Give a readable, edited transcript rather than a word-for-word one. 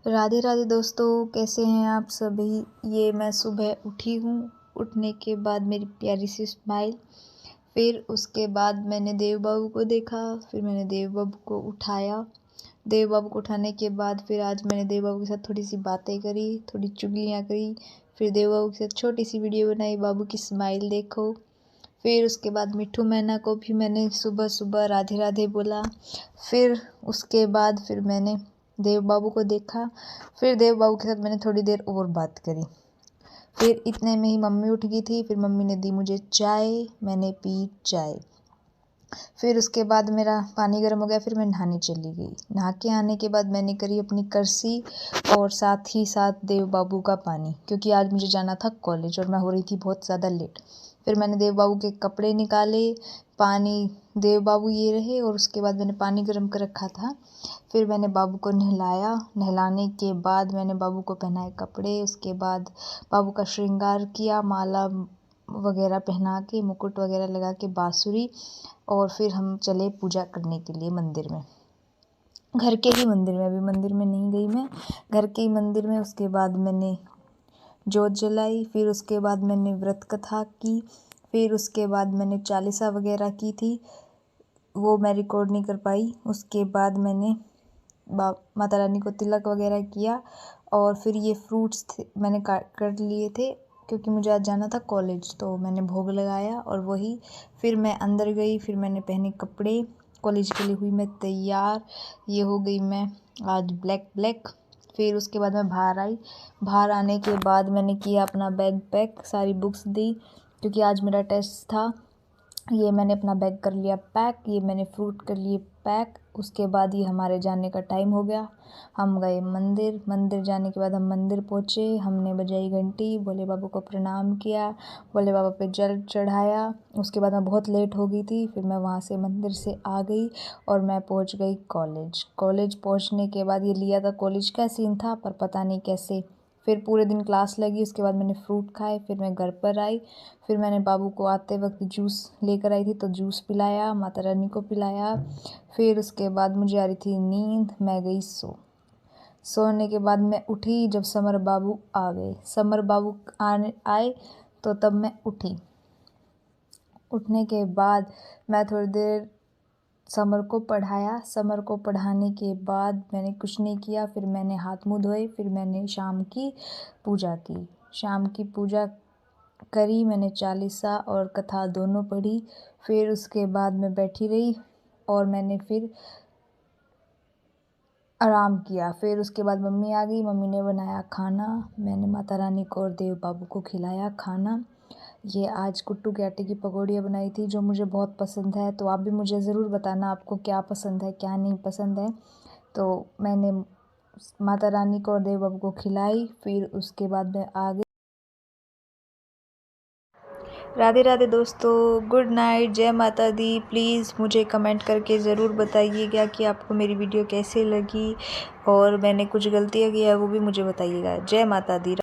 राधे राधे दोस्तों, कैसे हैं आप सभी। ये मैं सुबह उठी हूँ। उठने के बाद मेरी प्यारी सी स्माइल। फिर उसके बाद मैंने देव बाबू को देखा। फिर मैंने देव बाबू को उठाया। देव बाबू को उठाने के बाद फिर आज मैंने देव बाबू के साथ थोड़ी सी बातें करी, थोड़ी चुगलियाँ करी। फिर देव बाबू के साथ छोटी सी वीडियो बनाई, बाबू की स्माइल देखो। फिर उसके बाद मिट्ठू मैना को भी मैंने सुबह सुबह राधे राधे बोला। फिर उसके बाद फिर मैंने देव बाबू को देखा। फिर देव बाबू के साथ मैंने थोड़ी देर और बात करी। फिर इतने में ही मम्मी उठ गई थी। फिर मम्मी ने दी मुझे चाय, मैंने पी चाय। फिर उसके बाद मेरा पानी गर्म हो गया। फिर मैं नहाने चली गई। नहा के आने के बाद मैंने करी अपनी करसी और साथ ही साथ देव बाबू का पानी, क्योंकि आज मुझे जाना था कॉलेज और मैं हो रही थी बहुत ज़्यादा लेट। फिर मैंने देव बाबू के कपड़े निकाले, पानी देव बाबू ये रहे और उसके बाद मैंने पानी गर्म कर रखा था। फिर मैंने बाबू को नहलाया। नहलाने के बाद मैंने बाबू को पहनाए कपड़े। उसके बाद बाबू का श्रृंगार किया, माला वगैरह पहना के, मुकुट वगैरह लगा के, बाँसुरी। और फिर हम चले पूजा करने के लिए मंदिर में, घर के ही मंदिर में। अभी मंदिर में नहीं गई मैं, घर के ही मंदिर में। उसके बाद मैंने जोत जलाई। फिर उसके बाद मैंने व्रत कथा की। फिर उसके बाद मैंने चालीसा वगैरह की थी, वो मैं रिकॉर्ड नहीं कर पाई। उसके बाद मैंने माता रानी को तिलक वगैरह किया। और फिर ये फ्रूट्स थे मैंने काट लिए थे, क्योंकि मुझे आज जाना था कॉलेज, तो मैंने भोग लगाया और वही। फिर मैं अंदर गई। फिर मैंने पहने कपड़े, कॉलेज के लिए हुई मैं तैयार। ये हो गई मैं आज ब्लैक। फिर उसके बाद मैं बाहर आई। बाहर आने के बाद मैंने किया अपना बैग पैक, सारी बुक्स दी, क्योंकि आज मेरा टेस्ट था। ये मैंने अपना बैग कर लिया पैक, ये मैंने फ्रूट कर लिए पैक। उसके बाद ये हमारे जाने का टाइम हो गया। हम गए मंदिर जाने के बाद हम मंदिर पहुँचे। हमने बजाई घंटी, भोले बाबा को प्रणाम किया, भोले बाबा पे जल चढ़ाया। उसके बाद मैं बहुत लेट हो गई थी। फिर मैं वहाँ से मंदिर से आ गई और मैं पहुँच गई कॉलेज पहुँचने के बाद ये लिया था कॉलेज का सीन था, पर पता नहीं कैसे फिर पूरे दिन क्लास लगी। उसके बाद मैंने फ्रूट खाए। फिर मैं घर पर आई। फिर मैंने बाबू को आते वक्त जूस लेकर आई थी, तो जूस पिलाया, माता रानी को पिलाया। फिर उसके बाद मुझे आ रही थी नींद, मैं गई सोने के बाद मैं उठी जब समर बाबू आ गए। समर बाबू आए तो तब मैं उठी। उठने के बाद मैं थोड़ी देर समर को पढ़ाया। समर को पढ़ाने के बाद मैंने कुछ नहीं किया। फिर मैंने हाथ मुँह धोए। फिर मैंने शाम की पूजा की। शाम की पूजा करी मैंने, चालीसा और कथा दोनों पढ़ी। फिर उसके बाद मैं बैठी रही और मैंने फिर आराम किया। फिर उसके बाद मम्मी आ गई। मम्मी ने बनाया खाना। मैंने माता रानी को और देव बाबू को खिलाया खाना। ये आज कुट्टू के आटे की पकौड़ियाँ बनाई थी, जो मुझे बहुत पसंद है। तो आप भी मुझे ज़रूर बताना आपको क्या पसंद है, क्या नहीं पसंद है। तो मैंने माता रानी को और देव बाबू को खिलाई। फिर उसके बाद मैं आ गई। राधे राधे दोस्तों, गुड नाइट, जय माता दी। प्लीज़ मुझे कमेंट करके ज़रूर बताइएगा कि आपको मेरी वीडियो कैसे लगी, और मैंने कुछ गलतियाँ की है वो भी मुझे बताइएगा। जय माता दी।